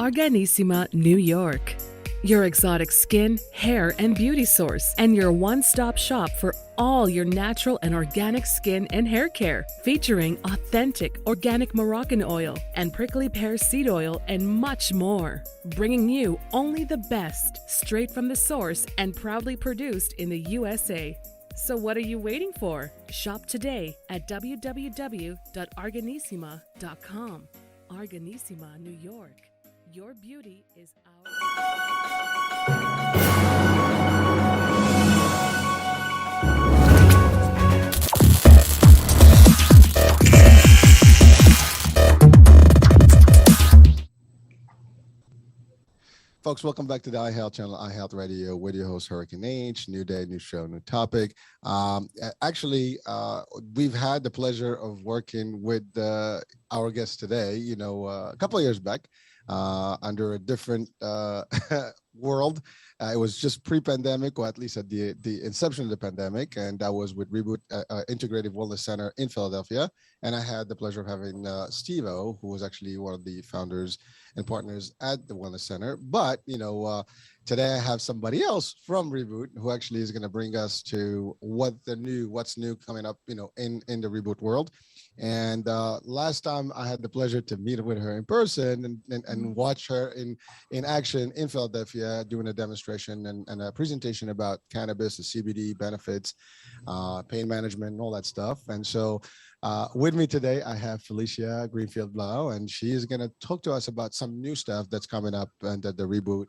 Arganissima, New York. Your exotic skin, hair, and beauty source, and your one-stop shop for all your natural and organic skin and hair care, featuring authentic organic Moroccan oil and prickly pear seed oil and much more. Bringing you only the best, straight from the source and proudly produced in the USA. So what are you waiting for? Shop today at www.arganissima.com. Arganissima, New York. Your beauty is our... Folks, welcome back to the iHealth channel, iHealth Radio, with your host, Hurricane H. New day, new show, new topic. We've had the pleasure of working with our guest today, a couple of years back under a different world. It was just pre-pandemic, or at least at the inception of the pandemic, and that was with Reboot Integrative Wellness Center in Philadelphia. And I had the pleasure of having Steve-O, who was actually one of the founders and partners at the Wellness Center. But, today I have somebody else from Reboot who actually is going to bring us to what's new coming up, in the Reboot world. And last time I had the pleasure to meet with her in person and watch her in action in Philadelphia doing a demonstration and a presentation about cannabis, the CBD benefits, pain management, and all that stuff. And so with me today, I have Felicia, Greenfield-Blau, and she is going to talk to us about some new stuff that's coming up under the Reboot,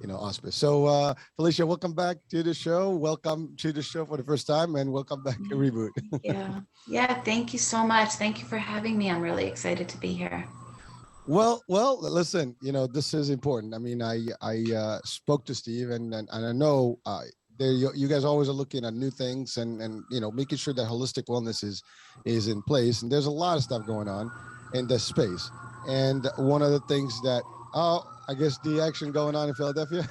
auspice. So Felicia, welcome back to the show. Welcome to the show for the first time, and welcome back to Reboot. Yeah. Thank you so much. Thank you for having me. I'm really excited to be here. Well, listen, this is important. I mean, I spoke to Steve, and I know you guys always are looking at new things and making sure that holistic wellness is in place. And there's a lot of stuff going on in this space. And one of the things that, I guess the action going on in Philadelphia.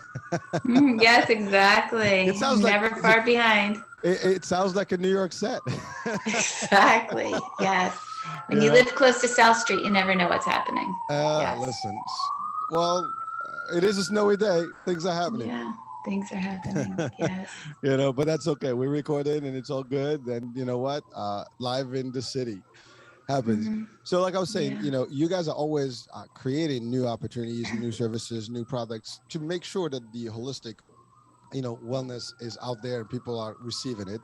Yes, exactly. It sounds never far behind. It sounds like a New York set. Exactly. Yes. When you live close to South Street, you never know what's happening. Yes. Listen, well, it is a snowy day. Things are happening. Yeah, things are happening. Yes. But that's okay. We recorded and it's all good. And you know what? Live in the city happens. Mm-hmm. So like I was saying, you guys are always creating new opportunities, new services, new products to make sure that the holistic, wellness is out there and people are receiving it.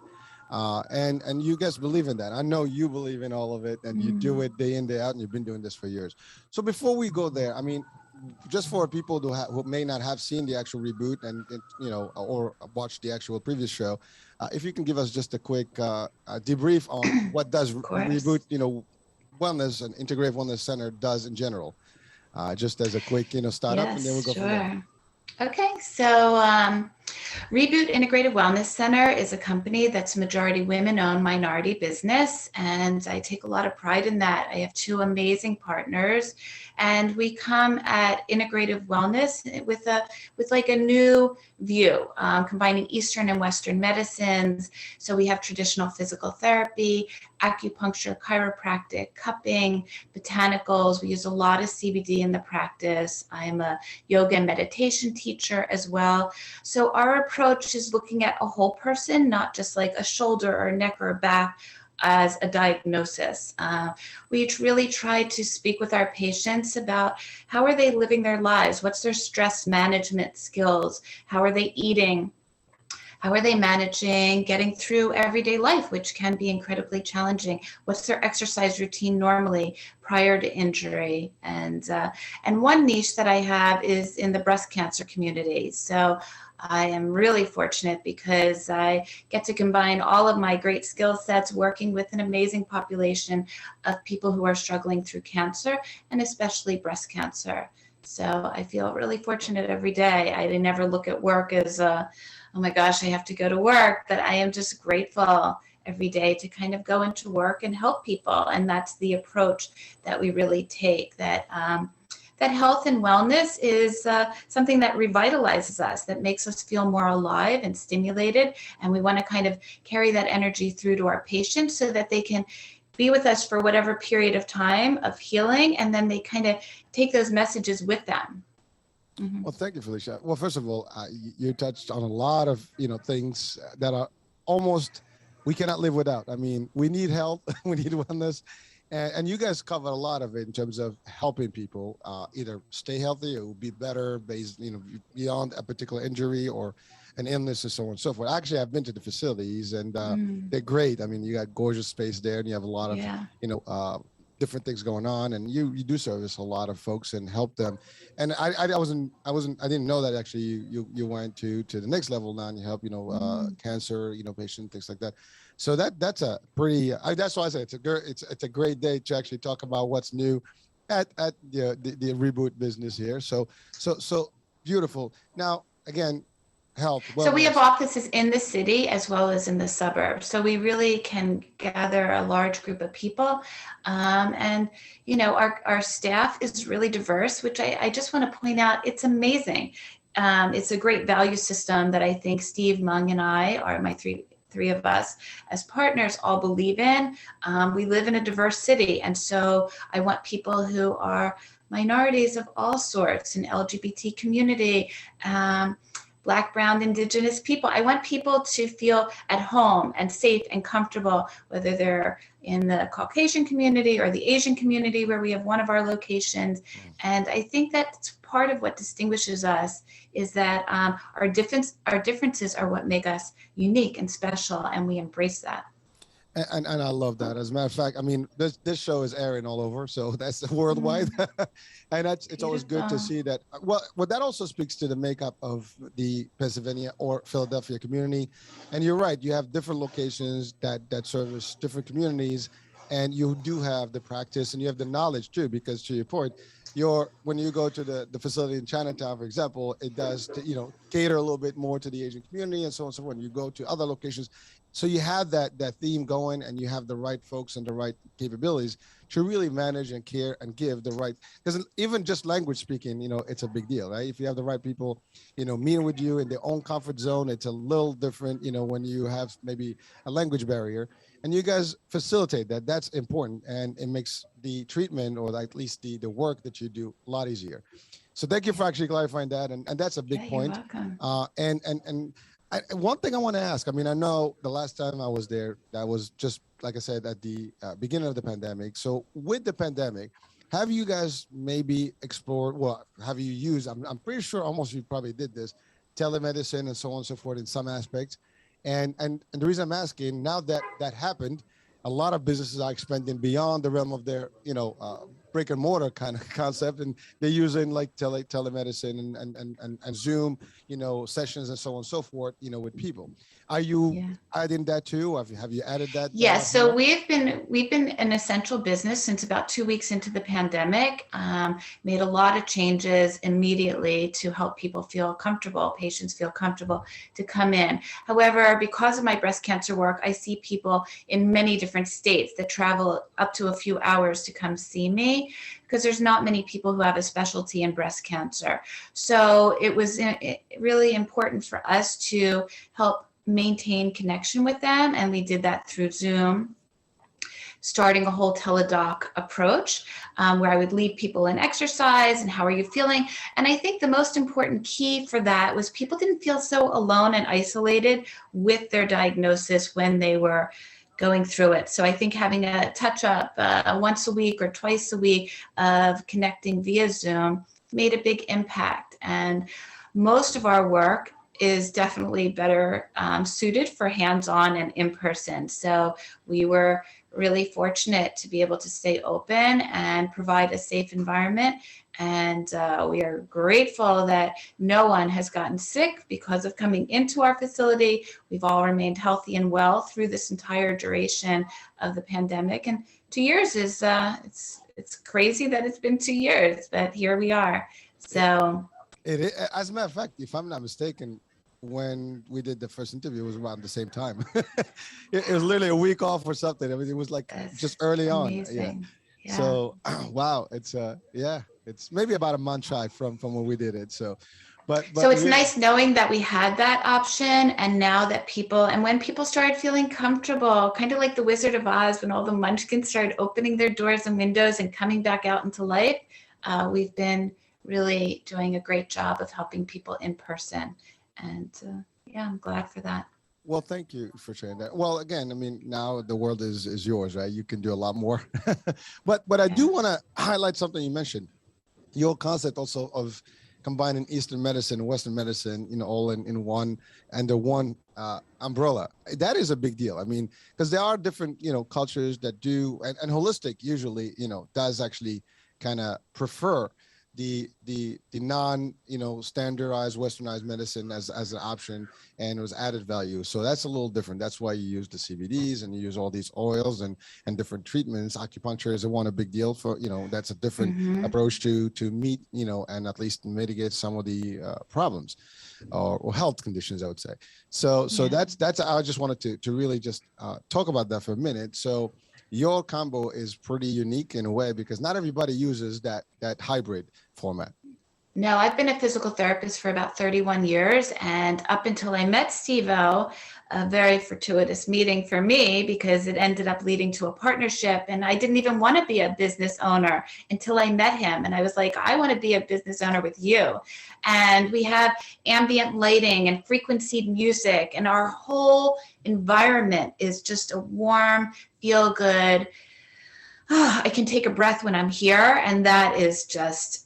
And you guys believe in that. I know you believe in all of it, and you do it day in, day out, and you've been doing this for years. So before we go there, I mean, just for people who may not have seen the actual Reboot and or watched the actual previous show, if you can give us just a quick debrief on what does Reboot, Wellness and Integrative Wellness Center does in general, just as a quick, startup, and then we'll go from there. Okay, so Reboot Integrative Wellness Center is a company that's majority women-owned, minority business, and I take a lot of pride in that. I have two amazing partners, and we come at integrative wellness with like a new view, combining Eastern and Western medicines. So we have traditional physical therapy, acupuncture, chiropractic, cupping, botanicals. We use a lot of CBD in the practice. I'm a yoga and meditation teacher as well. So our approach is looking at a whole person, not just like a shoulder or a neck or a back as a diagnosis. We really try to speak with our patients about how are they living their lives? What's their stress management skills? How are they eating? How are they managing getting through everyday life, which can be incredibly challenging? What's their exercise routine normally prior to injury? And one niche that I have is in the breast cancer community. So I am really fortunate because I get to combine all of my great skill sets working with an amazing population of people who are struggling through cancer, and especially breast cancer. So I feel really fortunate every day. I never look at work as oh my gosh, I have to go to work, but I am just grateful every day to kind of go into work and help people. And that's the approach that we really take, that health and wellness is something that revitalizes us, that makes us feel more alive and stimulated. And we want to kind of carry that energy through to our patients so that they can be with us for whatever period of time of healing, and then they kind of take those messages with them. Mm-hmm. Well, thank you, Felicia. Well, first of all, you touched on a lot of, things that are almost, we cannot live without. I mean, we need health, we need wellness, and you guys cover a lot of it in terms of helping people either stay healthy or be better based, beyond a particular injury or an illness and so on and so forth. Actually, I've been to the facilities and they're great. I mean, you got gorgeous space there and you have a lot of, different things going on, and you do service a lot of folks and help them. And I didn't know that actually you went to the next level now and you help, cancer, patient, things like that. So that's a pretty, that's why I say it's a great day to actually talk about what's new at the Reboot business here. So beautiful. Now, again, health. So we have offices in the city as well as in the suburbs. So we really can gather a large group of people. And, our staff is really diverse, which I just want to point out, it's amazing. It's a great value system that I think Steve, Mung, and I are my three of us as partners all believe in. We live in a diverse city. And so I want people who are minorities of all sorts, an LGBT community, Black, Brown, Indigenous people. I want people to feel at home and safe and comfortable, whether they're in the Caucasian community or the Asian community where we have one of our locations. And I think that's part of what distinguishes us is that our differences are what make us unique and special, and we embrace that. And I love that. As a matter of fact, I mean, this show is airing all over, so that's worldwide. And it's always good to see that. Well, that also speaks to the makeup of the Pennsylvania or Philadelphia community. And you're right, you have different locations that service different communities, and you do have the practice and you have the knowledge too, because to your point, when you go to the facility in Chinatown, for example, it does, cater a little bit more to the Asian community and so on and so forth. You go to other locations. So you have that theme going, and you have the right folks and the right capabilities to really manage and care and give the right, because even just language speaking, it's a big deal, right? If you have the right people, meeting with you in their own comfort zone, it's a little different, when you have maybe a language barrier, and you guys facilitate that. That's important, and it makes the treatment, or at least the work that you do, a lot easier. So thank you for actually clarifying that, and that's a big point. You're welcome. And one thing I want to ask, I mean, I know the last time I was there, that was just, like I said, at the beginning of the pandemic. So with the pandemic, have you guys maybe explored, have you used, I'm pretty sure almost you probably did this, telemedicine and so on and so forth in some aspects. And the reason I'm asking, now that happened, a lot of businesses are expanding beyond the realm of their, brick and mortar kind of concept, and they're using like telemedicine and Zoom, sessions and so on and so forth, with people. Are you adding that too? Have you added that? Yes. So we've been an essential business since about 2 weeks into the pandemic. Made a lot of changes immediately to help people feel comfortable, patients feel comfortable to come in. However, because of my breast cancer work, I see people in many different states that travel up to a few hours to come see me, because there's not many people who have a specialty in breast cancer. So it was really important for us to help maintain connection with them, and we did that through Zoom, starting a whole teledoc approach where I would lead people in exercise and how are you feeling. And I think the most important key for that was people didn't feel so alone and isolated with their diagnosis when they were going through it. So I think having a touch up once a week or twice a week of connecting via Zoom made a big impact. And most of our work is definitely better suited for hands-on and in-person. So we were really fortunate to be able to stay open and provide a safe environment. And we are grateful that no one has gotten sick because of coming into our facility. We've all remained healthy and well through this entire duration of the pandemic. And 2 years is, it's crazy that it's been 2 years, but here we are. So as a matter of fact, if I'm not mistaken, when we did the first interview, it was around the same time. It was literally a week off or something. I mean, it was like just early amazing. on. Yeah. So, wow, it's it's maybe about a month shy from when we did it. So, So it's really, nice knowing that we had that option, and now that when people started feeling comfortable, kind of like the Wizard of Oz, when all the munchkins started opening their doors and windows and coming back out into life, we've been really doing a great job of helping people in person. And yeah, I'm glad for that. well, thank you for sharing that. Well, again, I mean, now the world is yours, right? You can do a lot more. But I do want to highlight something you mentioned. Your concept also of combining Eastern medicine and Western medicine, all in one, under one umbrella. That is a big deal. I mean, because there are different, cultures that do, and holistic usually, does actually kind of prefer the non, standardized westernized medicine as an option, and it was added value. So that's a little different. That's why you use the CBDs and you use all these oils and different treatments. Acupuncture is a big deal for, that's a different approach to meet, and at least mitigate some of the problems or health conditions, I would say. So that's I just wanted to really just talk about that for a minute. So your combo is pretty unique in a way, because not everybody uses that hybrid format. No, I've been a physical therapist for about 31 years. And up until I met Steve-O, a very fortuitous meeting for me, because it ended up leading to a partnership. And I didn't even want to be a business owner until I met him. And I was like, I want to be a business owner with you. And we have ambient lighting and frequency music, and our whole environment is just a warm, feel good. I can take a breath when I'm here. And that is just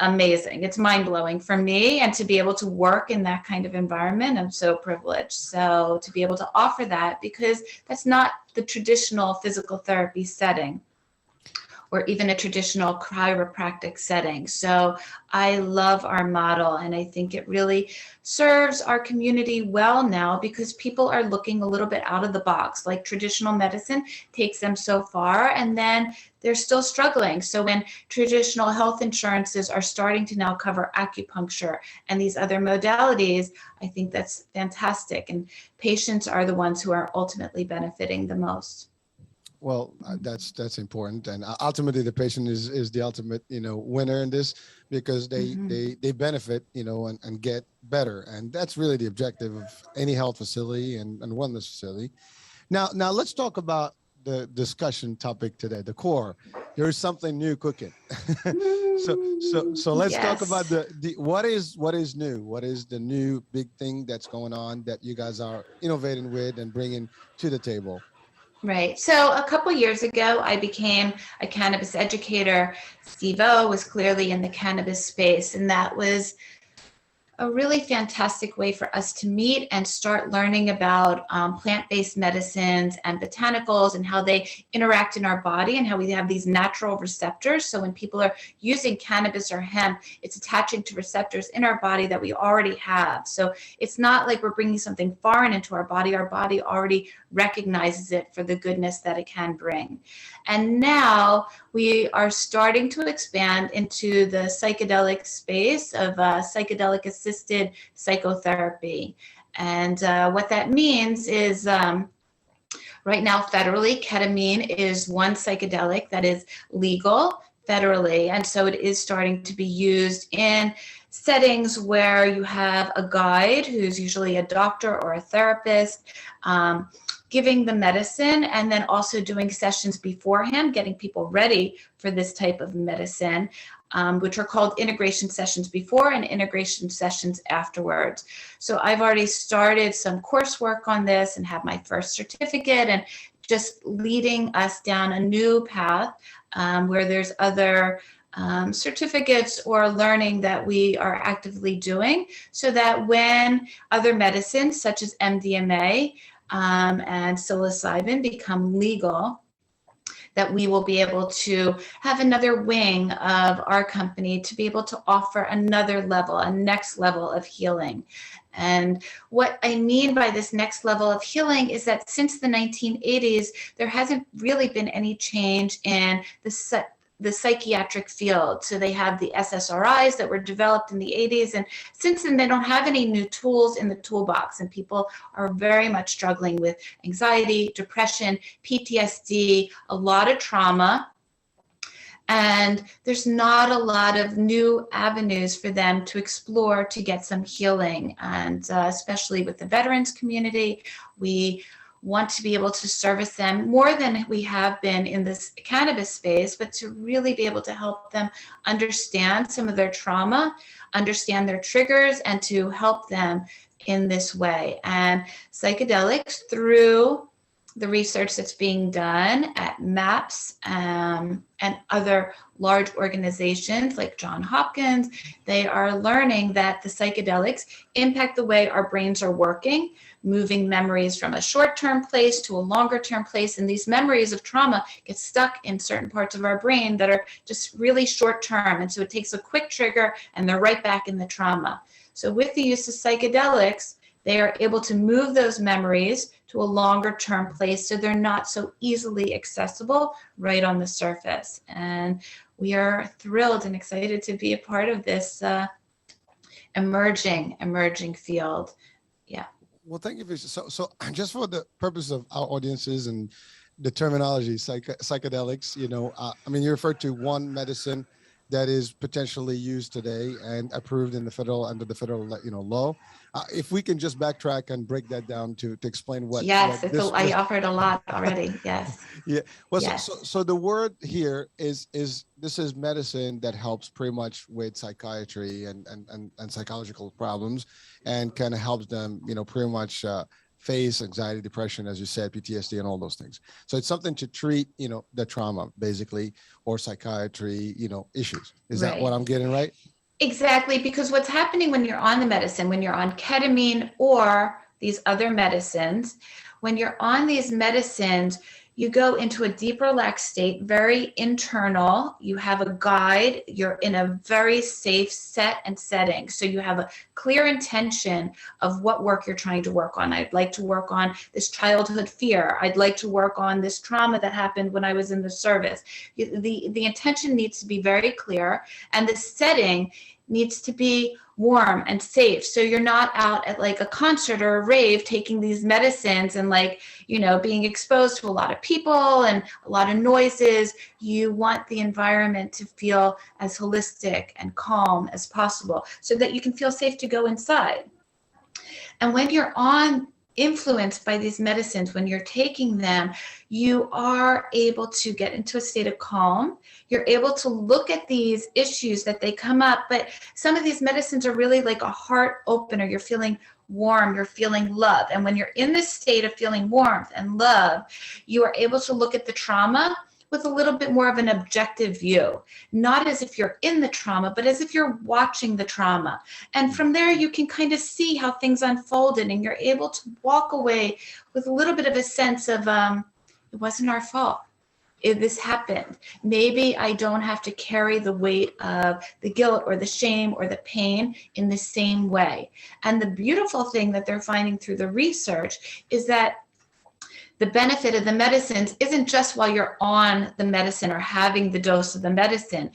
amazing. It's mind-blowing for me, and to be able to work in that kind of environment, I'm so privileged. So to be able to offer that, because that's not the traditional physical therapy setting, or even a traditional chiropractic setting. So I love our model, and I think it really serves our community well now, because people are looking a little bit out of the box. Like traditional medicine takes them so far, and then they're still struggling. So when traditional health insurances are starting to now cover acupuncture and these other modalities, I think that's fantastic. And patients are the ones who are ultimately benefiting the most. Well, that's important, and ultimately the patient is the ultimate winner in this, because they benefit and get better, and that's really the objective of any health facility and wellness facility. Now let's talk about the discussion topic today, the core. There is something new cooking. so let's talk about the what is new. What is the new big thing that's going on that you guys are innovating with and bringing to the table? Right. So a couple years ago, I became a cannabis educator. Steve-O was clearly in the cannabis space, and that was a really fantastic way for us to meet and start learning about plant-based medicines and botanicals, and how they interact in our body, and how we have these natural receptors. So when people are using cannabis or hemp, it's attaching to receptors in our body that we already have. So it's not like we're bringing something foreign into our body. Our body already recognizes it for the goodness that it can bring. And now we are starting to expand into the psychedelic space of psychedelic assisted psychotherapy. And what that means is right now, federally, ketamine is one psychedelic that is legal federally. And so it is starting to be used in settings where you have a guide, who's usually a doctor or a therapist, giving the medicine, and then also doing sessions beforehand, getting people ready for this type of medicine, which are called integration sessions before and integration sessions afterwards. So I've already started some coursework on this and have my first certificate, and just leading us down a new path where there's other certificates or learning that we are actively doing, so that when other medicines such as MDMA and psilocybin become legal, that we will be able to have another wing of our company to be able to offer another level, a next level of healing. And what I mean by this next level of healing is that since the 1980s, there hasn't really been any change in the psychiatric field. So they have the SSRIs that were developed in the 80s, and since then they don't have any new tools in the toolbox, and people are very much struggling with anxiety, depression, PTSD, a lot of trauma. And there's not a lot of new avenues for them to explore to get some healing. And especially with the veterans community, we want to be able to service them more than we have been in this cannabis space, but to really be able to help them understand some of their trauma, understand their triggers, and to help them in this way. And psychedelics, through the research that's being done at MAPS and other large organizations like Johns Hopkins, they are learning that the psychedelics impact the way our brains are working, moving memories from a short-term place to a longer-term place. And these memories of trauma get stuck in certain parts of our brain that are just really short-term. And so it takes a quick trigger and they're right back in the trauma. So with the use of psychedelics, they are able to move those memories to a longer term place so they're not so easily accessible right on the surface. And we are thrilled and excited to be a part of this emerging field. Yeah. Well, thank you, Felicia. So just for the purpose of our audiences and the terminology, psychedelics, I mean, you referred to one medicine that is potentially used today and approved in under the federal law. If we can just backtrack and break that down to explain what. Yes, I offered a lot already. Yes. Yeah. Well, yes. So the word here is this is medicine that helps pretty much with psychiatry and psychological problems, and kind of helps them, pretty much face anxiety, depression, as you said, PTSD, and all those things. So it's something to treat, the trauma, basically, or psychiatry, issues. Is that what I'm getting right? Exactly, because what's happening when you're on the medicine, when you're on ketamine or these other medicines, when you're on these medicines, you go into a deep relaxed state, very internal. You have a guide. You're in a very safe set and setting. So you have a clear intention of what work you're trying to work on. I'd like to work on this childhood fear. I'd like to work on this trauma that happened when I was in the service. The intention needs to be very clear, and the setting needs to be warm and safe. So you're not out at like a concert or a rave taking these medicines and being exposed to a lot of people and a lot of noises. You want the environment to feel as holistic and calm as possible so that you can feel safe to go inside. And when you're influenced by these medicines, when you're taking them, you are able to get into a state of calm. You're able to look at these issues that they come up, but some of these medicines are really like a heart opener. You're feeling warm, you're feeling love. And when you're in this state of feeling warmth and love, you are able to look at the trauma with a little bit more of an objective view, not as if you're in the trauma, but as if you're watching the trauma. And from there, you can kind of see how things unfolded, and you're able to walk away with a little bit of a sense of, it wasn't our fault. This happened. Maybe I don't have to carry the weight of the guilt or the shame or the pain in the same way. And the beautiful thing that they're finding through the research is that the benefit of the medicines isn't just while you're on the medicine or having the dose of the medicine.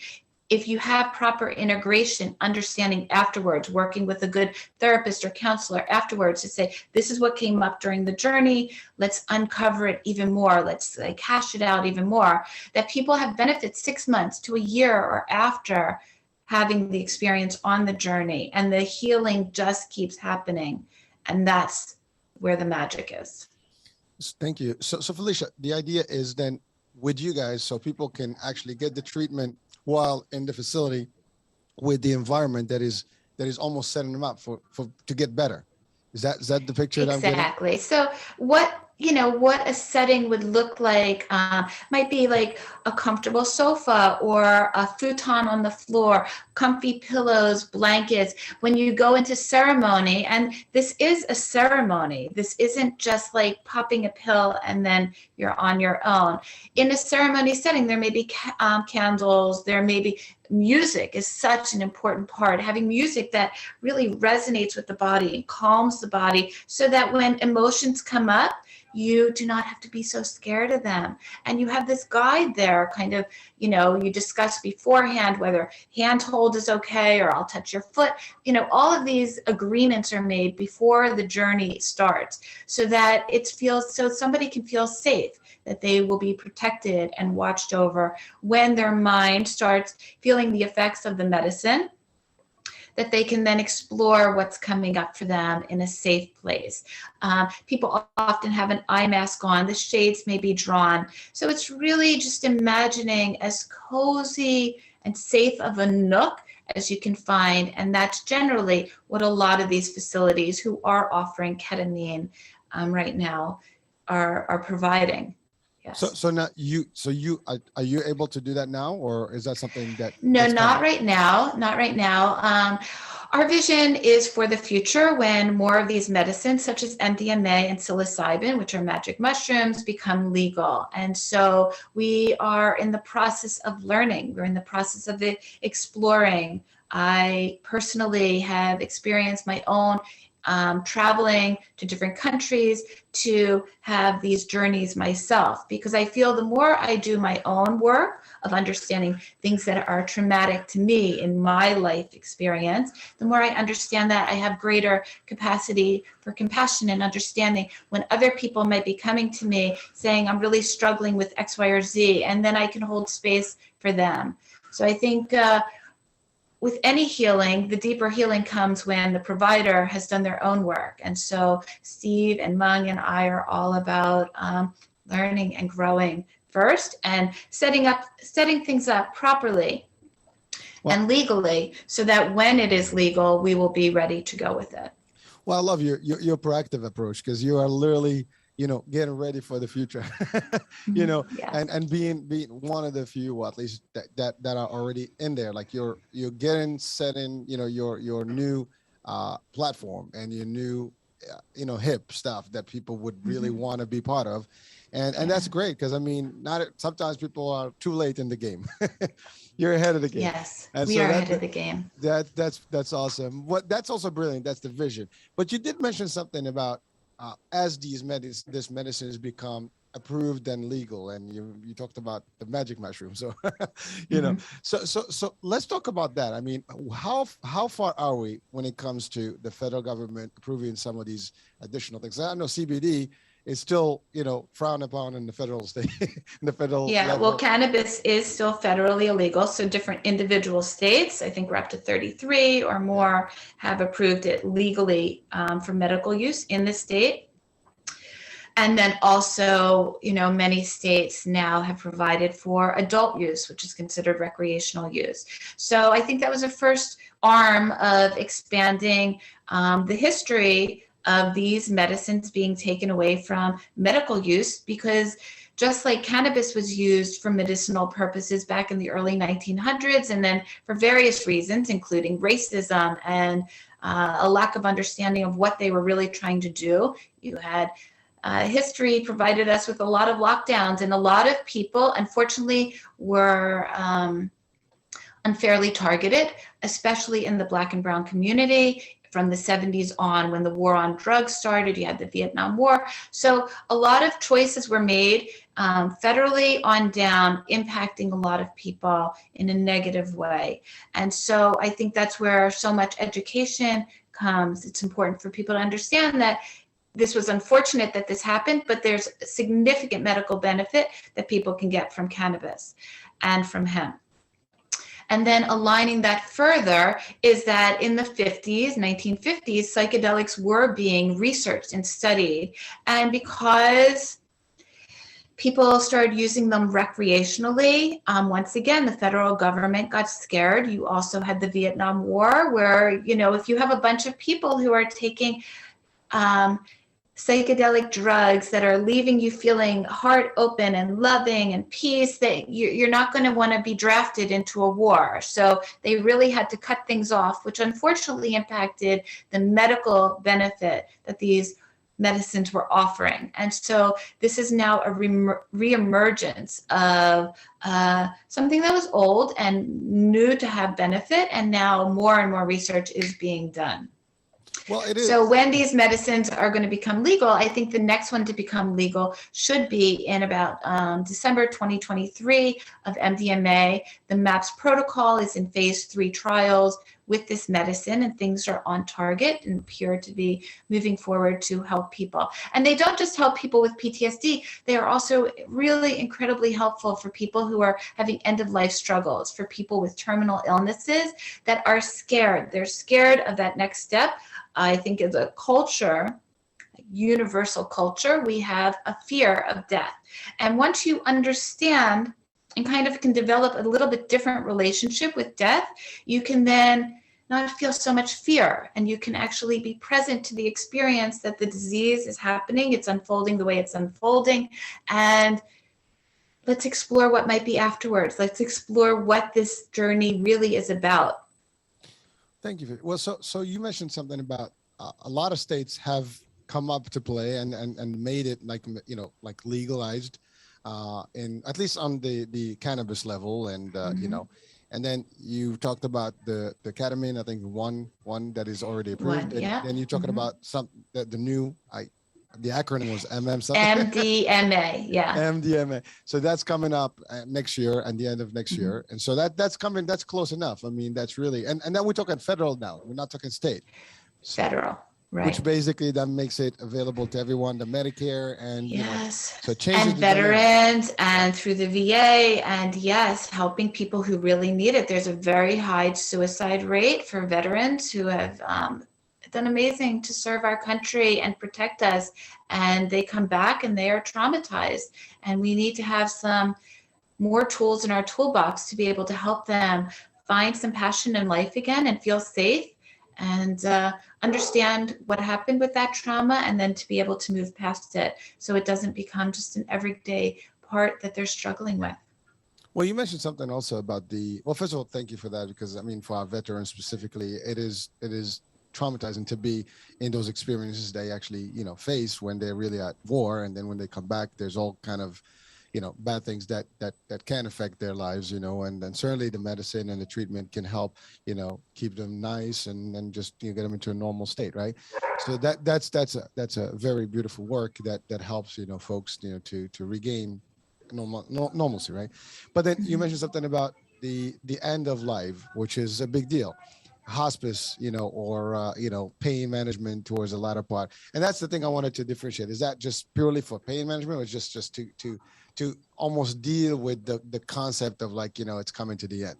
If you have proper integration, understanding afterwards, working with a good therapist or counselor afterwards to say, this is what came up during the journey, let's uncover it even more, let's hash it out even more, that people have benefits 6 months to a year or after having the experience on the journey, and the healing just keeps happening. And that's where the magic is. Thank you. So Felicia, the idea is then with you guys, so people can actually get the treatment while in the facility with the environment that is almost setting them up to get better. Is that the picture that I'm getting? Exactly. So what a setting would look like might be like a comfortable sofa or a futon on the floor, comfy pillows, blankets. When you go into ceremony, and this is a ceremony, this isn't just like popping a pill and then you're on your own. In a ceremony setting, there may be candles, there may be music is such an important part. Having music that really resonates with the body and calms the body so that when emotions come up, you do not have to be so scared of them. And you have this guide there, kind of, you discuss beforehand whether handhold is okay, or I'll touch your foot. All of these agreements are made before the journey starts, so that so somebody can feel safe, that they will be protected and watched over when their mind starts feeling the effects of the medicine, that they can then explore what's coming up for them in a safe place. People often have an eye mask on, the shades may be drawn. So it's really just imagining as cozy and safe of a nook as you can find. And that's generally what a lot of these facilities who are offering ketamine right now are providing. Yes. So now are you able to do that now, or is that something that? No, not right now. Not right now. Our vision is for the future, when more of these medicines, such as MDMA and psilocybin, which are magic mushrooms, become legal. And so we are in the process of learning. We're in the process of exploring. I personally have experienced my own traveling to different countries to have these journeys myself, because I feel the more I do my own work of understanding things that are traumatic to me in my life experience, the more I understand that I have greater capacity for compassion and understanding when other people might be coming to me saying, I'm really struggling with X, Y, or Z, and then I can hold space for them. So I think with any healing, the deeper healing comes when the provider has done their own work. And so Steve and Mung and I are all about learning and growing first, and setting things up properly and legally, so that when it is legal, we will be ready to go with it. Well, I love your proactive approach, because you are literally, getting ready for the future, Yes. and being one of the few, well, at least that are already in there. Like you're getting set in, your new platform and your new, hip stuff that people would really want to be part of. And that's great, because sometimes people are too late in the game. You're ahead of the game. Yes, and we so are ahead of the game. That's awesome. That's also brilliant. That's the vision. But you did mention something about as this medicine has become approved and legal, and you talked about the magic mushroom. So, so let's talk about that. I mean, how far are we when it comes to the federal government approving some of these additional things? I know CBD is still, frowned upon in the federal state, in the federal level. Well, cannabis is still federally illegal. So different individual states, I think we're up to 33 or more, have approved it legally for medical use in the state. And then also, many states now have provided for adult use, which is considered recreational use. So I think that was a first arm of expanding the history of these medicines being taken away from medical use, because just like cannabis was used for medicinal purposes back in the early 1900s, and then for various reasons, including racism and a lack of understanding of what they were really trying to do, you had history provided us with a lot of lockdowns, and a lot of people, unfortunately, were unfairly targeted, especially in the Black and Brown community. From the 70s on, when the war on drugs started, you had the Vietnam War. So a lot of choices were made federally on down, impacting a lot of people in a negative way. And so I think that's where so much education comes. It's important for people to understand that this was unfortunate that this happened, but there's significant medical benefit that people can get from cannabis and from hemp. And then aligning that further is that in the 1950s, psychedelics were being researched and studied. And because people started using them recreationally, once again, the federal government got scared. You also had the Vietnam War, where, if you have a bunch of people who are taking psychedelic drugs that are leaving you feeling heart open and loving and peace, that you're not going to want to be drafted into a war. So they really had to cut things off, which unfortunately impacted the medical benefit that these medicines were offering. And so this is now a reemergence of something that was old and new to have benefit, and now more and more research is being done. Well, it So is. when these medicines are going to become legal, I think the next one to become legal should be in about December 2023 of MDMA. The MAPS protocol is in phase 3 trials with this medicine, and things are on target and appear to be moving forward to help people. And they don't just help people with PTSD, they are also really incredibly helpful for people who are having end-of-life struggles, for people with terminal illnesses that are scared. They're scared of that next step. I think as a culture, universal culture, we have a fear of death. And once you understand and kind of can develop a little bit different relationship with death, you can then not feel so much fear, and you can actually be present to the experience that the disease is happening, it's unfolding the way it's unfolding, and let's explore what might be afterwards. Let's explore what this journey really is about. Thank you. Well, so you mentioned something about a lot of states have come up to play and made it like, you know, like legalized in at least on the cannabis level, and you know, and then you talked about the ketamine. I think one that is already approved. One, yeah. And then you're talking about the new the acronym was something. MDMA, yeah. MDMA. So that's coming up next year and the end of next year. And so that's coming, that's close enough. I mean, that's really, and then we're talking federal now. We're not talking state. So, Federal, right. which basically that makes it available to everyone, the Medicare and, yes. You know, so it changes and veterans and through the VA, and yes, helping people who really need it. There's a very high suicide rate for veterans who have done amazing to serve our country and protect us, and they come back and they are traumatized, and we need to have some more tools in our toolbox to be able to help them find some passion in life again and feel safe and understand what happened with that trauma, and then to be able to move past it so it doesn't become just an everyday part that they're struggling with. Well, you mentioned something also about well, first of all, thank you for that, because I mean, for our veterans specifically, it is traumatizing to be in those experiences they actually, you know, face when they're really at war, and then when they come back, there's all kind of, you know, bad things that can affect their lives, you know, and then certainly the medicine and the treatment can help, you know, keep them nice and just, you know, get them into a normal state, right? So that's a very beautiful work that helps, you know, folks, you know, to regain normalcy, right? But then you mentioned something about the end of life, which is a big deal. Hospice, you know, or you know, pain management towards the latter part, and that's the thing I wanted to differentiate. Is that just purely for pain management, or just to almost deal with the concept of, like, you know, it's coming to the end?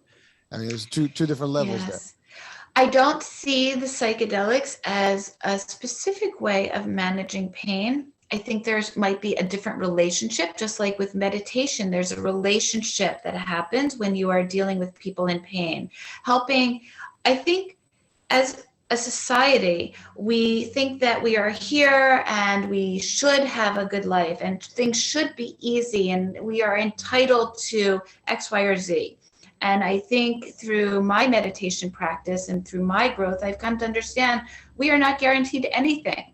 I mean, there's two different levels there. I don't see the psychedelics as a specific way of managing pain. I think there's might be a different relationship, just like with meditation. There's a relationship that happens when you are dealing with people in pain, helping. I think as a society, we think that we are here and we should have a good life and things should be easy and we are entitled to X, Y, or Z. And I think through my meditation practice and through my growth, I've come to understand we are not guaranteed anything.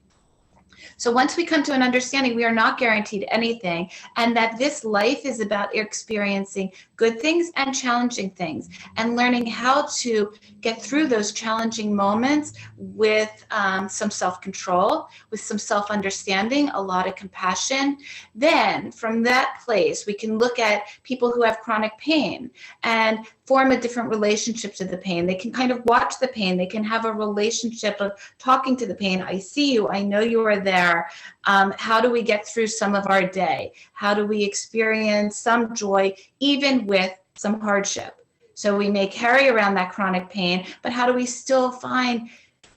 So once we come to an understanding, we are not guaranteed anything, and that this life is about experiencing good things and challenging things, and learning how to get through those challenging moments with some self-control, with some self-understanding, a lot of compassion. Then from that place, we can look at people who have chronic pain and form a different relationship to the pain. They can kind of watch the pain. They can have a relationship of talking to the pain. I see you. I know you are there. How do we get through some of our day? How do we experience some joy, even with some hardship? So we may carry around that chronic pain, but how do we still find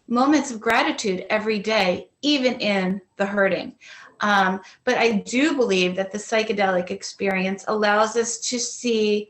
moments of gratitude every day, even in the hurting? But I do believe that the psychedelic experience allows us to see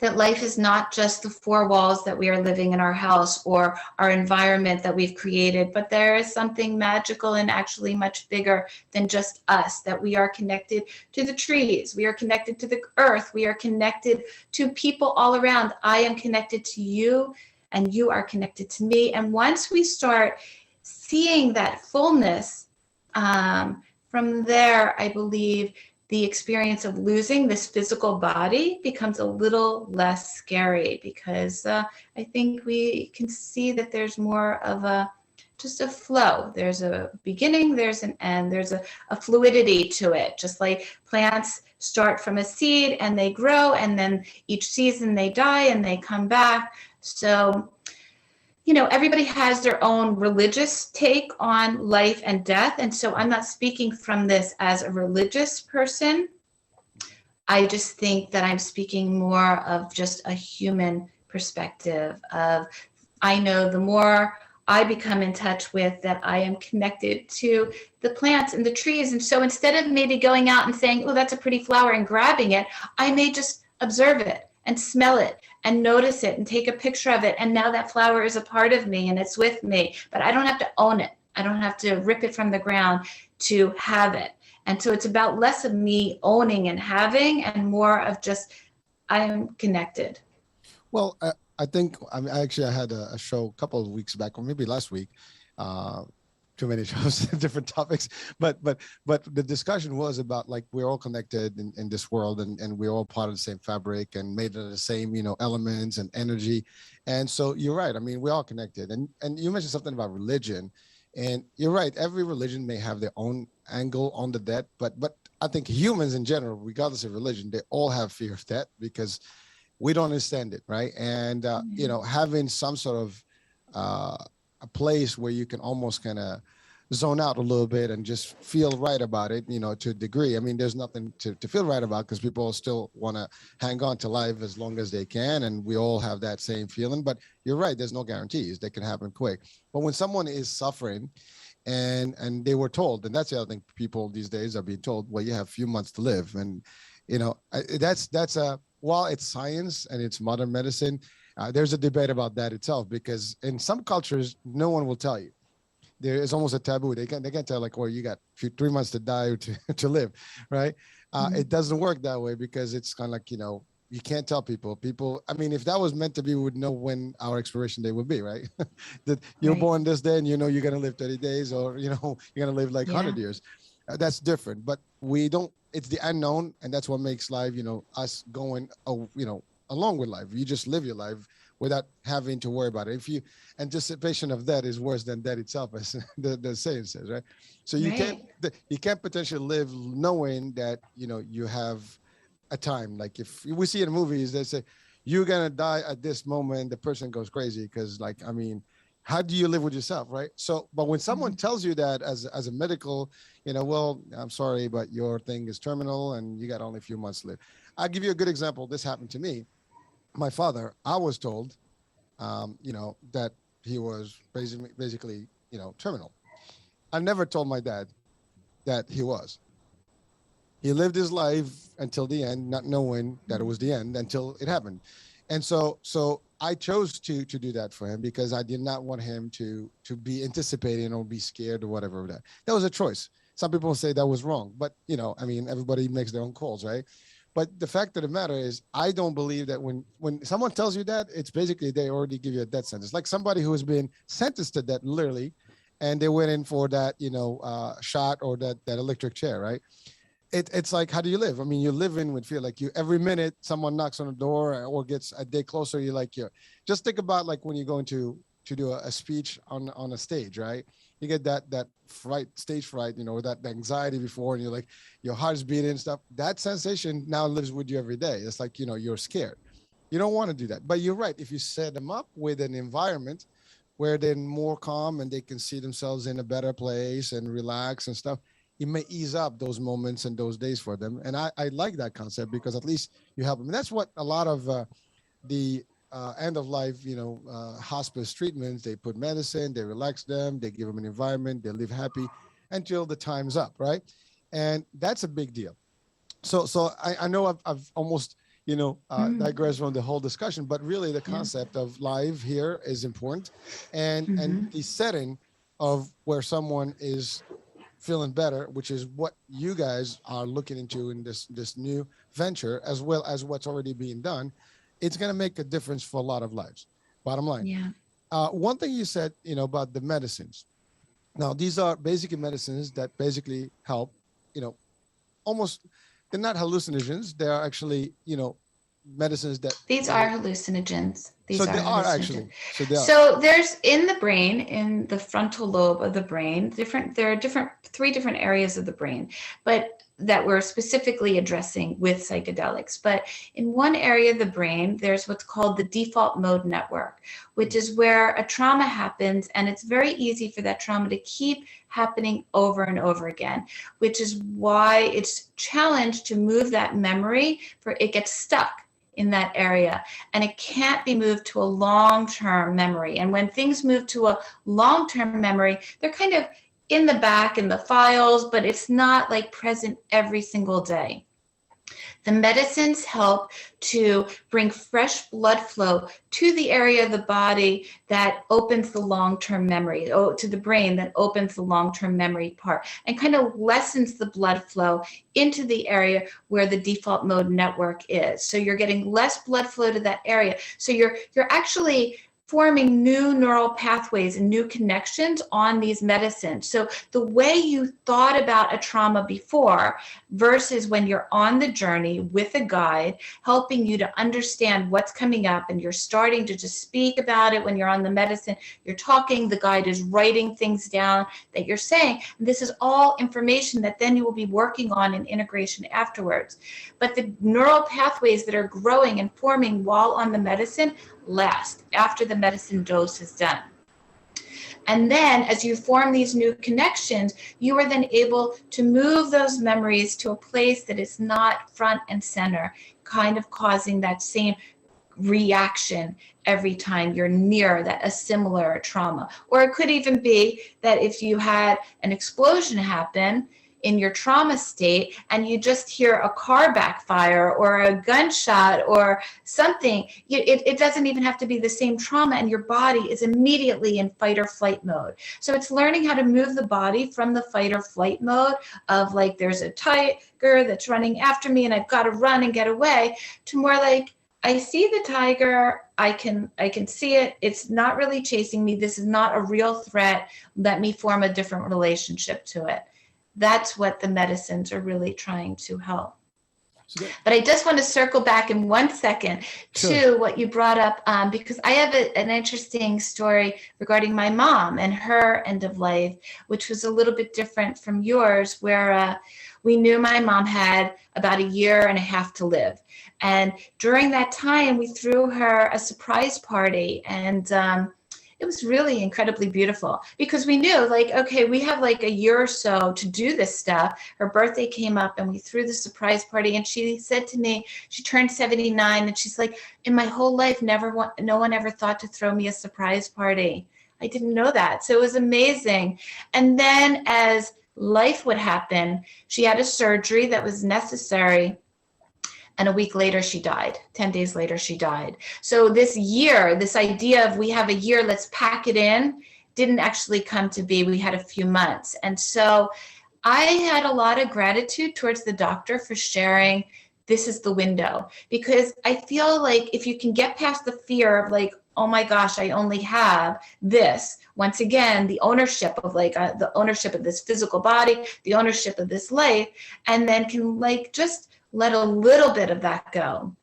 that life is not just the four walls that we are living in our house or our environment that we've created, but there is something magical and actually much bigger than just us, that we are connected to the trees, we are connected to the earth, we are connected to people all around. I am connected to you and you are connected to me. And once we start seeing that fullness, from there, I believe the experience of losing this physical body becomes a little less scary, because I think we can see that there's more of a just a flow. There's a beginning, there's an end, there's a fluidity to it. Just like plants start from a seed and they grow, and then each season they die and they come back. So, everybody has their own religious take on life and death. And so I'm not speaking from this as a religious person. I just think that I'm speaking more of just a human perspective of, I know the more I become in touch with that, I am connected to the plants and the trees. And so instead of maybe going out and saying, oh, that's a pretty flower, and grabbing it, I may just observe it and smell it and notice it and take a picture of it. And now that flower is a part of me and it's with me, but I don't have to own it. I don't have to rip it from the ground to have it. And so it's about less of me owning and having and more of just, I am connected. Well, I think, I had a show a couple of weeks back, or maybe last week, too many shows, different topics, but the discussion was about, like, we're all connected in this world, and we're all part of the same fabric and made of the same, elements and energy. And so you're right. I mean, we're all connected. And you mentioned something about religion, and you're right. Every religion may have their own angle on the death, but I think humans in general, regardless of religion, they all have fear of death because we don't understand it, right? And having some sort of a place where you can almost kind of zone out a little bit and just feel right about it, to a degree. I mean, there's nothing to feel right about because people still want to hang on to life as long as they can, and we all have that same feeling. But you're right, there's no guarantees. They can happen quick. But when someone is suffering and they were told, and that's the other thing, people these days are being told, well, you have a few months to live. And, that's a, while it's science and it's modern medicine, there's a debate about that itself, because in some cultures, no one will tell you. There is almost a taboo. They can't tell, like, well, you got 3 months to die or to live, right? It doesn't work that way, because it's kind of like, you can't tell people. I mean, if that was meant to be, we would know when our expiration date would be, right? That you're born this day and you're going to live 30 days, or, you're going to live like 100 years. That's different, but we don't, it's the unknown. And that's what makes life, us going, along with life. You just live your life without having to worry about it. If you anticipation of that is worse than death itself, as the saying says, right? So you can't potentially live knowing that, you have a time. Like, if we see in movies, they say, you're going to die at this moment, the person goes crazy. Because, like, I mean, how do you live with yourself, right? So, but when someone tells you that as a medical, well, I'm sorry, but your thing is terminal and you got only a few months to live. I'll give you a good example. This happened to me. My father, I was told, that he was basically, terminal. I never told my dad that he was. He lived his life until the end, not knowing that it was the end until it happened. And so I chose to do that for him, because I did not want him to be anticipating or be scared or whatever of that. That was a choice. Some people say that was wrong, but I mean, everybody makes their own calls, right? But the fact of the matter is, I don't believe that when someone tells you that, it's basically they already give you a death sentence. Like somebody who has been sentenced to death, literally, and they went in for that, shot or that electric chair, right? It's like, how do you live? I mean, you're living with fear. Like, every minute someone knocks on the door or gets a day closer, you're like, just think about, like, when you're going to do a speech on a stage, right? You get that fright, stage fright, that anxiety before, and you're like, your heart's beating and stuff. That sensation now lives with you every day. It's like, you're scared. You don't want to do that. But you're right. If you set them up with an environment where they're more calm and they can see themselves in a better place and relax and stuff, it may ease up those moments and those days for them. And I like that concept, because at least you help them. And that's what a lot of the end of life, hospice treatments, they put medicine, they relax them, they give them an environment, they live happy until the time's up, right? And that's a big deal. So I know I've almost, digressed from the whole discussion, but really the concept of life here is important, and the setting of where someone is feeling better, which is what you guys are looking into in this new venture, as well as what's already being done. It's going to make a difference for a lot of lives. Bottom line. Yeah. One thing you said, about the medicines. Now, these are basically medicines that basically help, almost, they're not hallucinogens. They are actually, medicines that These are hallucinogens. These so are they are hallucinogens. actually so they are. So there's in the brain, in the frontal lobe of the brain, there are three different areas of the brain, but that we're specifically addressing with psychedelics. But in one area of the brain, there's what's called the default mode network, which is where a trauma happens, and it's very easy for that trauma to keep happening over and over again, which is why it's challenged to move that memory, for it gets stuck in that area, and it can't be moved to a long-term memory. And when things move to a long-term memory, they're kind of in the back in the files, but it's not like present every single day. The medicines help to bring fresh blood flow to the area of the body that opens the long-term memory, to the brain that opens the long-term memory part, and kind of lessens the blood flow into the area where the default mode network is. So you're getting less blood flow to that area. So you're actually forming new neural pathways and new connections on these medicines. So the way you thought about a trauma before versus when you're on the journey with a guide, helping you to understand what's coming up, and you're starting to just speak about it when you're on the medicine, you're talking, the guide is writing things down that you're saying. This is all information that then you will be working on in integration afterwards. But the neural pathways that are growing and forming while on the medicine last after the medicine dose is done. And then as you form these new connections, you are then able to move those memories to a place that is not front and center, kind of causing that same reaction every time you're near a similar trauma. Or it could even be that if you had an explosion happen in your trauma state and you just hear a car backfire or a gunshot or something, it doesn't even have to be the same trauma, and your body is immediately in fight or flight mode. So it's learning how to move the body from the fight or flight mode of like, there's a tiger that's running after me and I've got to run and get away, to more like, I see the tiger, I can see it, it's not really chasing me, this is not a real threat, let me form a different relationship to it. That's what the medicines are really trying to help. But I just want to circle back in 1 second to what you brought up, because I have an interesting story regarding my mom and her end of life, which was a little bit different from yours, where we knew my mom had about 1.5 years to live. And during that time, we threw her a surprise party, and it was really incredibly beautiful, because we knew, like, okay, we have like 1 year or so to do this stuff. Her birthday came up and we threw the surprise party, and she said to me, she turned 79, and she's like, in my whole life, no one ever thought to throw me a surprise party. I didn't know that. So it was amazing. And then as life would happen, she had a surgery that was necessary. And a week later, she died. 10 days later, she died. So this year, this idea of we have 1 year, let's pack it in, didn't actually come to be. We had a few months. And so I had a lot of gratitude towards the doctor for sharing this is the window. Because I feel like if you can get past the fear of like, oh my gosh, I only have this. Once again, the ownership of the ownership of this physical body, the ownership of this life, and then can like just let a little bit of that go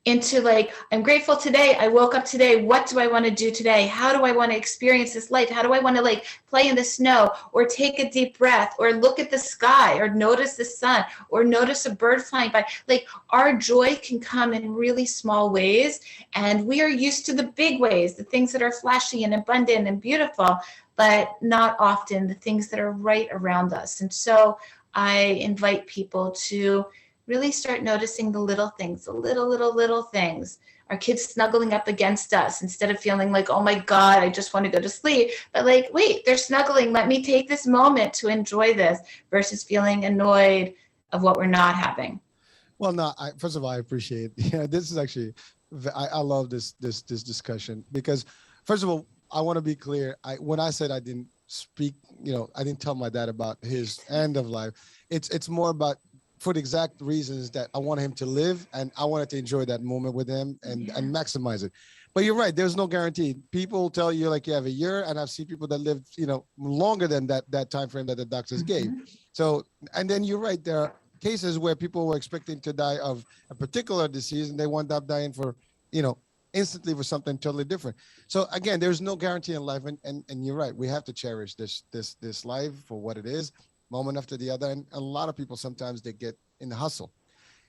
into like, I'm grateful today, I woke up today, what do I want to do today? How do I want to experience this life? How do I want to like play in the snow, or take a deep breath, or look at the sky, or notice the sun, or notice a bird flying by? Like, our joy can come in really small ways, and we are used to the big ways, the things that are flashy and abundant and beautiful, but not often the things that are right around us. And so I invite people to really start noticing the little things, the little things. Our kids snuggling up against us, instead of feeling like, oh my God, I just want to go to sleep. But like, wait, they're snuggling. Let me take this moment to enjoy this, versus feeling annoyed of what we're not having. Well, no, first of all, I appreciate, this is actually, I love this discussion, because first of all, I want to be clear. When I said I didn't speak, I didn't tell my dad about his end of life. It's more about, for the exact reasons that I want him to live, and I wanted to enjoy that moment with him and maximize it. But you're right, there's no guarantee. People tell you like you have 1 year, and I've seen people that lived, longer than that time frame that the doctors gave. So, and then you're right, there cases where people were expecting to die of a particular disease and they wound up dying for, instantly for something totally different. So again, there's no guarantee in life, and you're right. We have to cherish this life for what it is, moment after the other. And a lot of people sometimes they get in the hustle,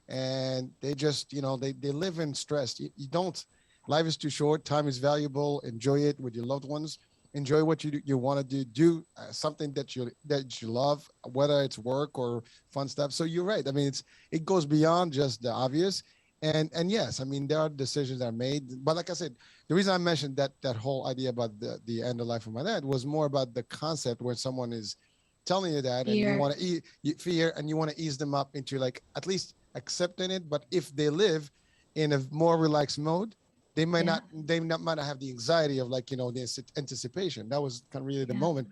and they just they live in stress. You don't. Life is too short. Time is valuable. Enjoy it with your loved ones. Enjoy what you want to do. Do something that you love, whether it's work or fun stuff. So you're right. I mean, it goes beyond just the obvious. And yes, I mean, there are decisions that are made. But like I said, the reason I mentioned that whole idea about the end of life of my dad was more about the concept where someone is telling you that, and you want to fear, and you want to ease them up into like at least accepting it. But if they live in a more relaxed mode, they might not have the anxiety of like, the anticipation. That was kind of really the moment.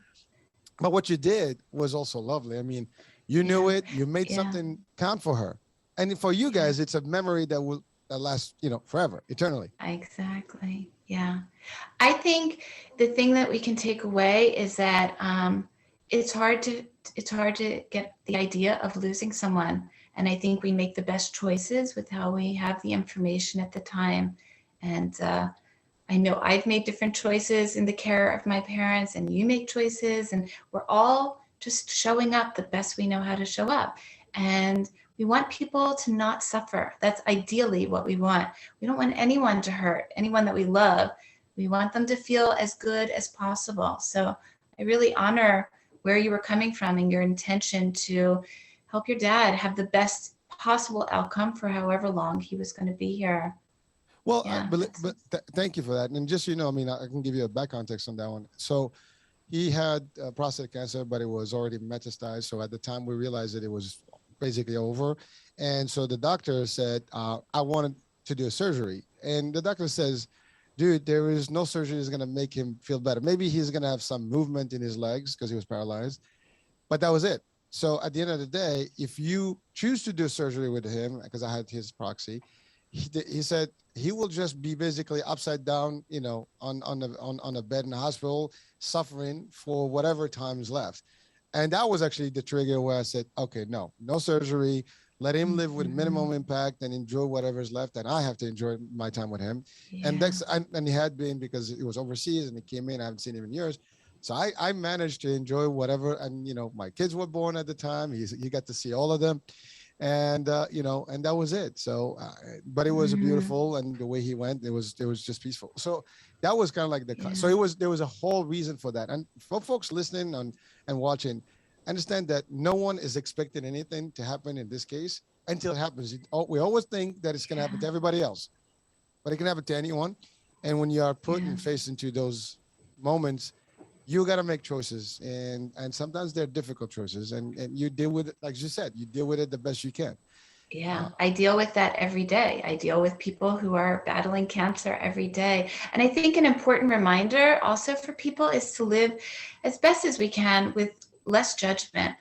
But what you did was also lovely. I mean, you knew it, you made something count for her. And for you guys, it's a memory that will last, forever, eternally. Exactly. Yeah. I think the thing that we can take away is that it's hard to get the idea of losing someone. And I think we make the best choices with how we have the information at the time. And I know I've made different choices in the care of my parents, and you make choices, and we're all just showing up the best we know how to show up. And we want people to not suffer. That's ideally what we want. We don't want anyone to hurt, anyone that we love. We want them to feel as good as possible. So I really honor where you were coming from and your intention to help your dad have the best possible outcome for however long he was going to be here. Well, thank you for that. And just, I mean, I can give you a back context on that one. So he had prostate cancer, but it was already metastasized. So at the time we realized that it was basically over. And so the doctor said, I wanted to do a surgery. And the doctor says, dude, there is no surgery that's going to make him feel better. Maybe he's going to have some movement in his legs because he was paralyzed, but that was it. So at the end of the day, if you choose to do surgery with him, because I had his proxy, he said he will just be basically upside down, on a bed in the hospital, suffering for whatever time is left. And that was actually the trigger where I said, okay, no surgery. Let him live with minimum impact and enjoy whatever's left. And I have to enjoy my time with him. Yeah. And he had been, because he was overseas and he came in, I haven't seen him in years. So I managed to enjoy whatever. And, my kids were born at the time. He got to see all of them. And, and that was it. So, but it was beautiful. And the way he went, it was just peaceful. So that was kind of like so there was a whole reason for that. And for folks listening and watching, understand that no one is expecting anything to happen in this case until it happens. We always think that it's going to happen to everybody else, but it can happen to anyone. And when you are put and faced into those moments, you got to make choices, and sometimes they're difficult choices, and you deal with it, like you said, you deal with it the best you can. Yeah, I deal with that every day. I deal with people who are battling cancer every day. And I think an important reminder also for people is to live as best as we can with less judgment,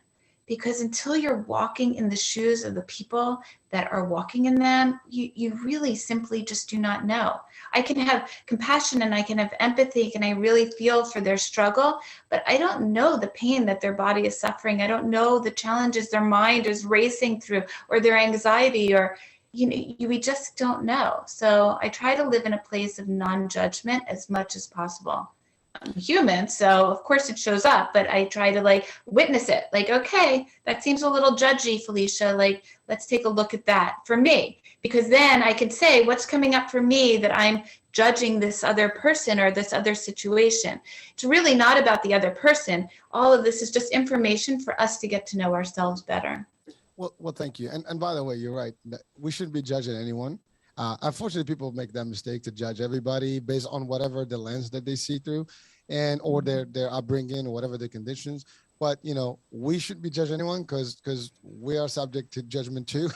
because until you're walking in the shoes of the people that are walking in them, you really simply just do not know. I can have compassion and I can have empathy and I really feel for their struggle, but I don't know the pain that their body is suffering. I don't know the challenges their mind is racing through, or their anxiety, or we just don't know. So I try to live in a place of non-judgment as much as possible. I'm human, so of course it shows up, but I try to witness it. Okay, that seems a little judgy, Felicia. Let's take a look at that for me, because then I can say what's coming up for me that I'm judging this other person or this other situation. It's really not about the other person. All of this is just information for us to get to know ourselves better. Well, thank you. And by the way, you're right. We shouldn't be judging anyone. Unfortunately, people make that mistake to judge everybody based on whatever the lens that they see through, or their upbringing or whatever their conditions. But we shouldn't be judging anyone because we are subject to judgment too.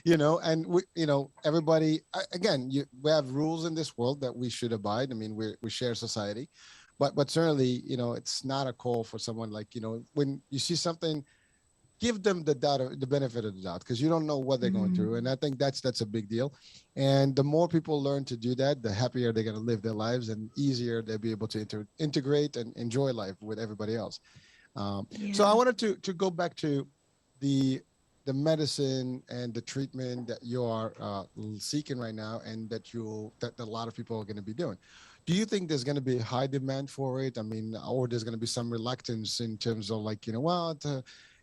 And we, everybody. Again, we have rules in this world that we should abide. I mean, we share society, but certainly it's not a call for someone when you see something, give them the benefit of the doubt, because you don't know what they're going through. And I think that's a big deal. And the more people learn to do that, the happier they're going to live their lives, and easier they'll be able to integrate and enjoy life with everybody else. So I wanted to go back to the the medicine and the treatment that you are seeking right now, and that a lot of people are going to be doing, do you think there's going to be high demand for it? I mean, or there's going to be some reluctance in terms of like,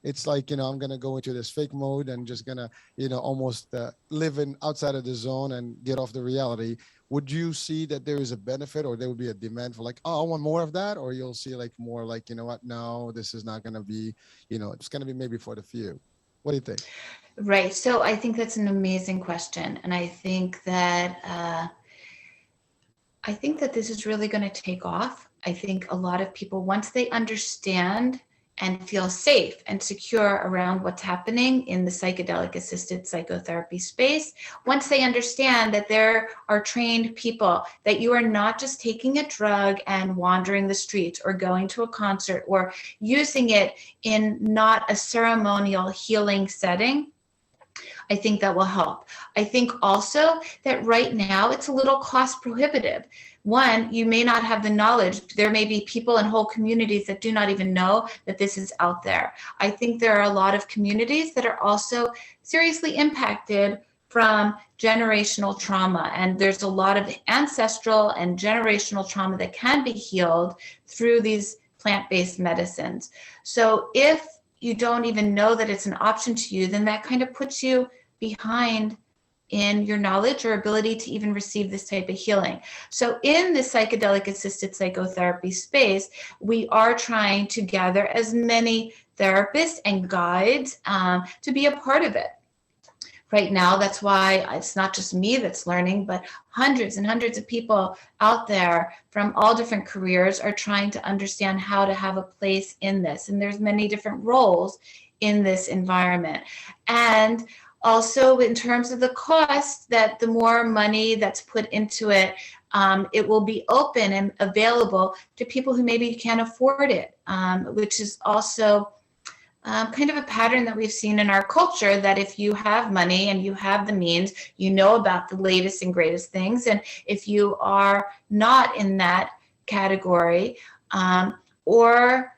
it's like, I'm going to go into this fake mode and just going to, almost live in outside of the zone and get off the reality. Would you see that there is a benefit, or there will be a demand for like, oh, I want more of that? Or you'll see like more like, no, this is not going to be, it's going to be maybe for the few. What do you think? Right. So I think that's an amazing question. And I think that this is really going to take off. I think a lot of people, once they understand and feel safe and secure around what's happening in the psychedelic assisted psychotherapy space, once they understand that there are trained people, that you are not just taking a drug and wandering the streets or going to a concert or using it in not a ceremonial healing setting, I think that will help. I think also that right now it's a little cost prohibitive. One, you may not have the knowledge. There may be people in whole communities that do not even know that this is out there. I think there are a lot of communities that are also seriously impacted from generational trauma. And there's a lot of ancestral and generational trauma that can be healed through these plant-based medicines. So if you don't even know that it's an option to you, then that kind of puts you behind in your knowledge or ability to even receive this type of healing. So in the psychedelic assisted psychotherapy space, we are trying to gather as many therapists and guides to be a part of it. Right now, that's why it's not just me that's learning, but hundreds and hundreds of people out there from all different careers are trying to understand how to have a place in this. And there's many different roles in this environment. And also in terms of the cost, that the more money that's put into it, it will be open and available to people who maybe can't afford it, which is also kind of a pattern that we've seen in our culture, that if you have money and you have the means, you know about the latest and greatest things. And if you are not in that category, or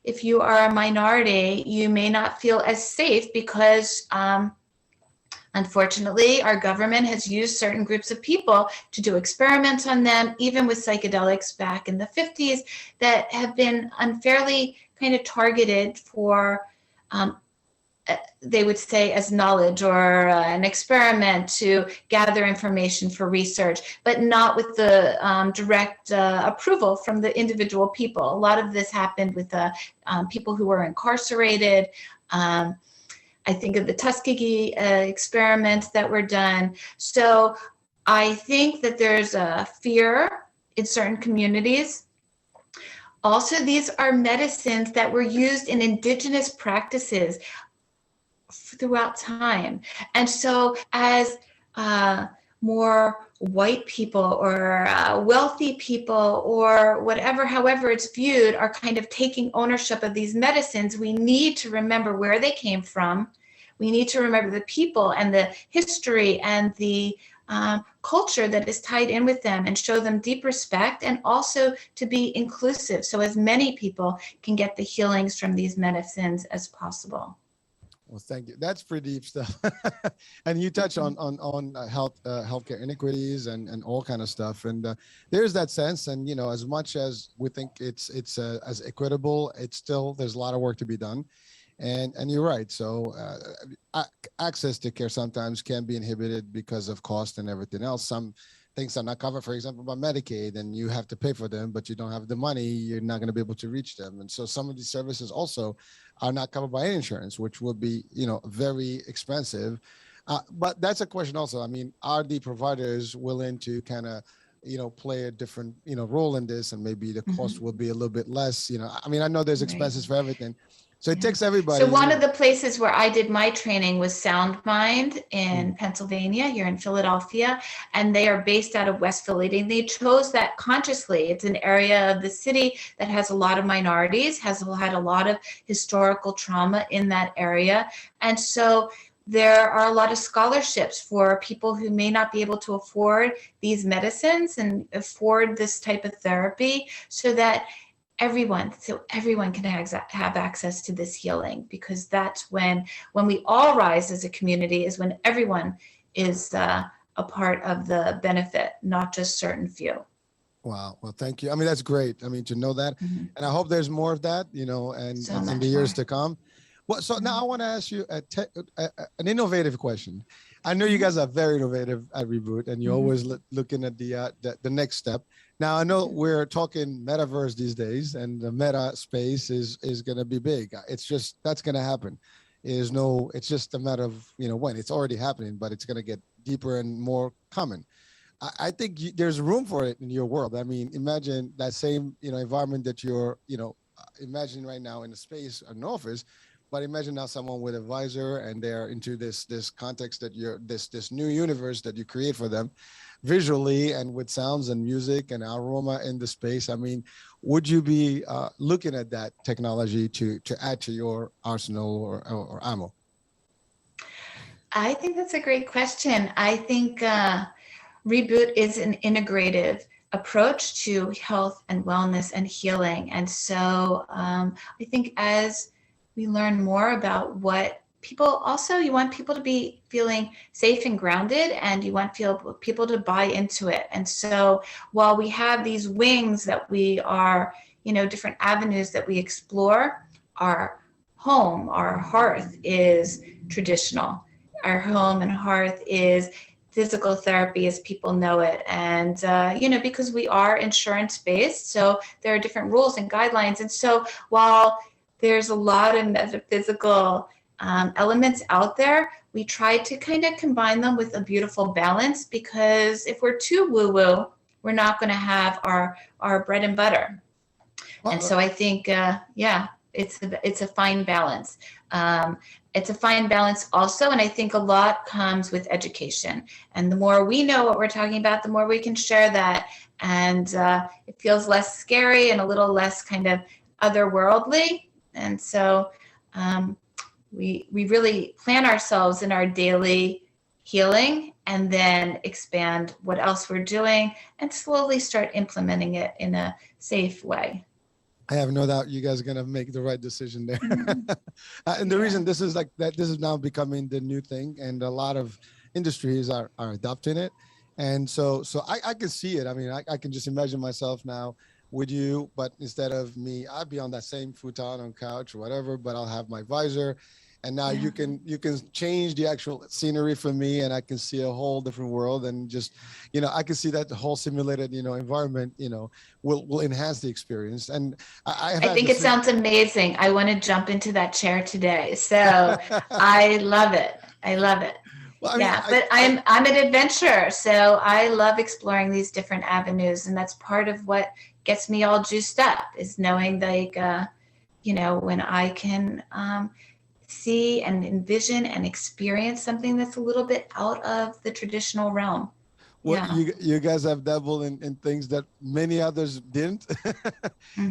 if you are a minority, you may not feel as safe because unfortunately, our government has used certain groups of people to do experiments on them, even with psychedelics back in the 50s, that have been unfairly kind of targeted for, they would say, as knowledge or an experiment to gather information for research, but not with the direct approval from the individual people. A lot of this happened with people who were incarcerated. I think of the Tuskegee experiments that were done. So I think that there's a fear in certain communities. Also, these are medicines that were used in indigenous practices throughout time. And so as more white people or wealthy people or whatever, however it's viewed, are kind of taking ownership of these medicines, we need to remember where they came from. We need to remember the people and the history and the culture that is tied in with them, and show them deep respect, and also to be inclusive so as many people can get the healings from these medicines as possible. Well, thank you. That's pretty deep stuff. And you touch on healthcare inequities and all kind of stuff. And there's that sense. And, as much as we think it's as equitable, it's still, there's a lot of work to be done. And you're right. So access to care sometimes can be inhibited because of cost and everything else. Some things are not covered, for example, by Medicaid, and you have to pay for them, but you don't have the money, you're not going to be able to reach them. And so some of these services also are not covered by insurance, which would be, very expensive. But that's a question also. I mean, are the providers willing to kind of, play a different, role in this, and maybe the cost will be a little bit less, I mean, I know there's expenses for everything. So it takes everybody. So one of the places where I did my training was Sound Mind in Pennsylvania, here in Philadelphia, and they are based out of West Philly. They chose that consciously. It's an area of the city that has a lot of minorities, has had a lot of historical trauma in that area. And so there are a lot of scholarships for people who may not be able to afford these medicines and afford this type of therapy, so that everyone, so everyone can have access to this healing, because that's when we all rise as a community, is when everyone is a part of the benefit, not just certain few. Wow. Well, thank you. I mean, that's great. I mean, to know that, Mhm. and I hope there's more of that, and, So and in much the years more. to come. Well, so now I Mhm. want to ask you an innovative question. I know you Mhm. guys are very innovative at Reboot, and you're Mhm. always looking at the next step. Now I know we're talking metaverse these days, and the meta space is going to be big. It's just that's going to happen. It's just a matter of when. It's already happening, but it's going to get deeper and more common. I think there's room for it in your world. I mean, imagine that same environment that you're imagining right now in a space, an office, but imagine now someone with a visor and they're into this context that you're this new universe that you create for them, visually and with sounds and music and aroma in the space. I mean, would you be looking at that technology to add to your arsenal or ammo? I think that's a great question. I think Reboot is an integrative approach to health and wellness and healing. And so I think as we learn more about what people, also you want people to be feeling safe and grounded, and you want people to buy into it. And so while we have these wings that we are, different avenues that we explore, our home, our hearth is traditional. Our home and hearth is physical therapy as people know it. And, because we are insurance based, so there are different rules and guidelines. And so while there's a lot of metaphysical elements out there, we try to kind of combine them with a beautiful balance, because if we're too woo woo, we're not going to have our bread and butter. And Well, so I think, it's a fine balance. It's a fine balance also, and I think a lot comes with education. And the more we know what we're talking about, the more we can share that, and it feels less scary and a little less kind of otherworldly. And so we really plan ourselves in our daily healing, and then expand what else we're doing, and slowly start implementing it in a safe way. I have no doubt you guys are gonna make the right decision there. Mhm. And the Yeah. reason this is like that, this is now becoming the new thing, and a lot of industries are adopting it. And so I can see it. I mean, I can just imagine myself now with you, but instead of me, I'd be on that same futon on couch or whatever, but I'll have my visor. And now Yeah. you can change the actual scenery for me, and I can see a whole different world, and just I can see that the whole simulated environment will enhance the experience. And I have I had think this. it sounds amazing. I want to jump into that chair today. So I love it. I love it. Well, I mean, Yeah, but I'm an adventurer, so I love exploring these different avenues, and that's part of what gets me all juiced up, is knowing like when I can see and envision and experience something that's a little bit out of the traditional realm. well, Yeah. you guys have dabbled in things that many others didn't,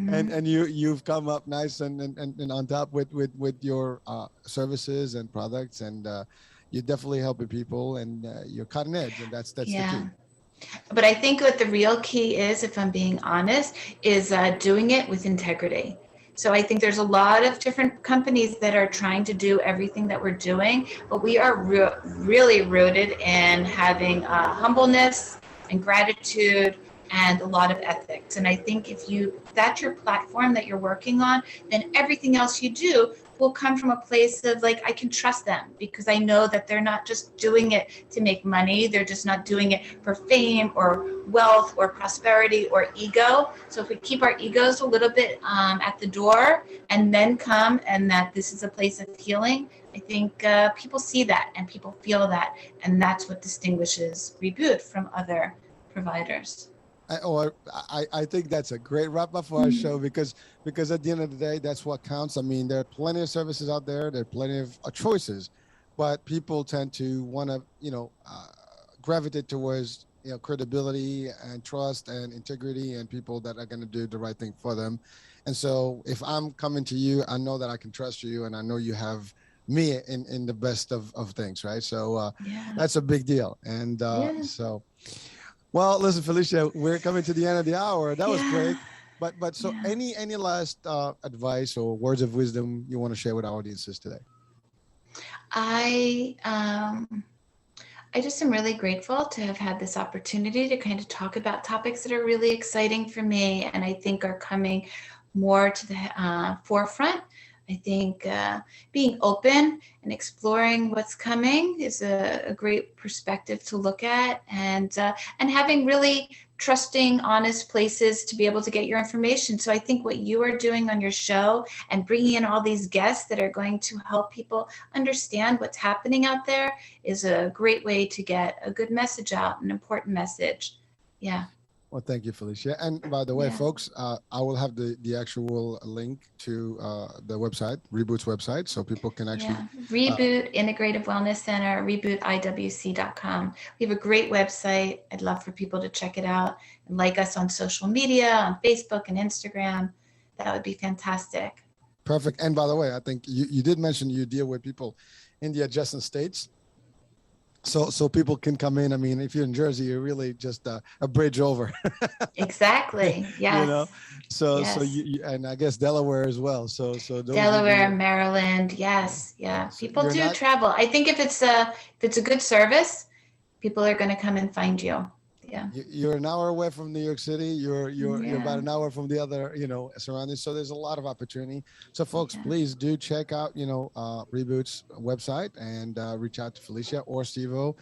and Hmm. you've come up nice and on top with your services and products, and you're definitely helping people, and you're cutting edge, and that's the Yeah. key. But I think what the real key is, if I'm being honest, is doing it with integrity. So I think there's a lot of different companies that are trying to do everything that we're doing, but we are really rooted in having humbleness and gratitude and a lot of ethics. And I think if that's your platform that you're working on, then everything else you do will come from a place of like, I can trust them, because I know that they're not just doing it to make money. They're just not doing it for fame or wealth or prosperity or ego. So if we keep our egos a little bit at the door, and then come, and that this is a place of healing, I think people see that and people feel that. And that's what distinguishes Reboot from other providers. I think that's a great wrap up for our show, because at the end of the day, that's what counts. I mean, there are plenty of services out there. There are plenty of choices, but people tend to want to gravitate towards credibility and trust and integrity, and people that are going to do the right thing for them. And so if I'm coming to you, I know that I can trust you, and I know you have me in the best of things, right? So Yeah. that's a big deal. And Yeah. so well, listen, Felicia, we're coming to the end of the hour. That was Yeah. great. But so Yeah. any last advice or words of wisdom you want to share with our audiences today? I just am really grateful to have had this opportunity to kind of talk about topics that are really exciting for me and I think are coming more to the forefront. I think being open and exploring what's coming is a great perspective to look at, and having really trusting, honest places to be able to get your information. So I think what you are doing on your show and bringing in all these guests that are going to help people understand what's happening out there is a great way to get a good message out, an important message. Yeah. Well, thank you, Felicia. And by the way, Yeah. folks, I will have the actual link to the website, Reboot's website, so people can actually. Yeah. Reboot Integrative Wellness Center, rebootIWC.com. We have a great website. I'd love for people to check it out and like us on social media, on Facebook and Instagram. That would be fantastic. Perfect. And by the way, I think you did mention you deal with people in the adjacent states. So people can come in. I mean, if you're in Jersey, you're really just a bridge over. Exactly. Yes. You know, so Yes. you and I guess Delaware as well. So those Delaware, Maryland. Yes. Yeah. So People you're do not- travel. I think if it's a good service, people are going to come and find you. Yeah. You're an hour away from New York City. You're Yeah. about an hour from the other, surroundings. So there's a lot of opportunity. So folks, Yeah. please do check out, Reboot's website and reach out to Felicia or Stevo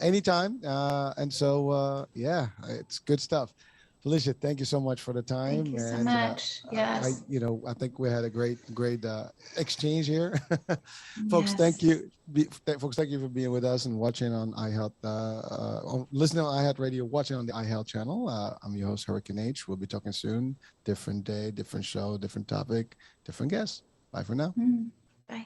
anytime. And so, it's good stuff. Felicia, thank you so much for the time. Thank you so And, much. Yes. I think we had a great exchange here. Folks, Yes. thank you. Folks, thank you for being with us and watching on iHealth, listening on iHealth Radio, watching on the iHealth channel. I'm your host, Hurricane H. We'll be talking soon. Different day, different show, different topic, different guests. Bye for now. Bye.